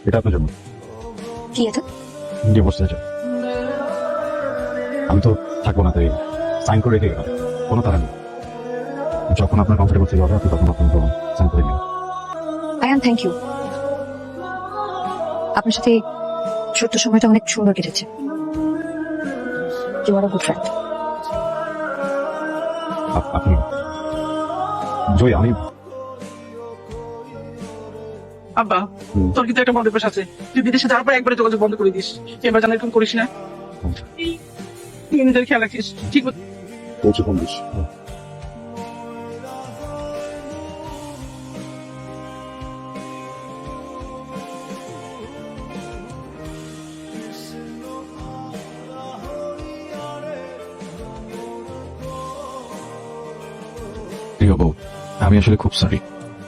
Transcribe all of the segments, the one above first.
এটা আপনার জন্য কি এটা? Divorce letter. আমি তো থাকবো না, তাই সাইন করে রেখে গেলাম। কোনো তারা নেই, যখন আপনার কমফোর্টেবল ফিল হবে আপনি তখন আপনার সাইন করে নিন। Ayaan, thank you. আপনার সাথে ছোট্ট সময়টা অনেক সুন্দর কেটেছে। You are a good friend. আপনি জয়, আমি আব্বা, তোর কিন্তু একটা মন্দের পেশ আছে। তুই বিদেশে যাওয়ার পর একবারে যোগাযোগ বন্ধ করে দিস। এবার যেন এরকম করিস না। তুই নিজের খেয়াল রাখিস, ঠিক আছে? পৌঁছে ফোন দিস। প্রিয় বউ, আমি আসলে খুব সরি।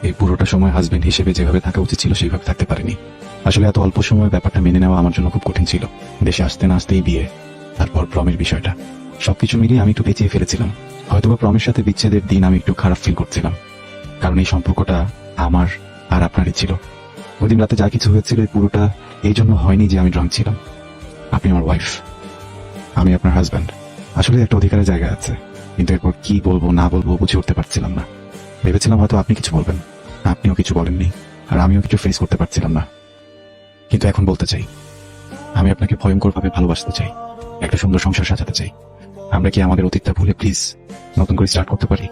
এই পুরোটা সময় হাজবেন্ড হিসেবে যেভাবে থাকা উচিত ছিল সেইভাবে থাকতে পারিনি। আসলে এত অল্প সময় ব্যাপারটা মেনে নেওয়া আমার জন্য খুব কঠিন ছিল। দেশে আসতে না আসতেই বিয়ে, তারপর প্রমের বিষয়টা, সবকিছু মিলিয়ে আমি একটু পেঁচিয়ে ফেলেছিলাম। হয়তোবা প্রমের সাথে বিচ্ছেদের দিন আমি একটু খারাপ ফিল করছিলাম, কারণ এই সম্পর্কটা আমার আর আপনারই ছিল। ওই দিন রাতে যা কিছু হয়েছিল এই পুরোটা এই জন্য হয়নি যে আমি ড্রাঙ্ক ছিলাম। আপনি আমার ওয়াইফ, আমি আপনার হাজব্যান্ড। আসলে একটা অধিকারের জায়গা আছে, কিন্তু এরপর কি বলবো না বলবো বুঝে উঠতে পারছিলাম না। ভেবেছিলাম হয়তো আপনি কিছু বলবেন, আপনিও কিছু বলেননি, আর আমিও কিছু ফেস করতে পারছিলাম না। কিন্তু এখন বলতে চাই, আমি আপনাকে ভয়ঙ্করভাবে ভালোবাসতে চাই, একটা সুন্দর সংসার সাজাতে চাই। আমরা কি আমাদের অতীতটা ভুলে প্লিজ নতুন করে স্টার্ট করতে পারি?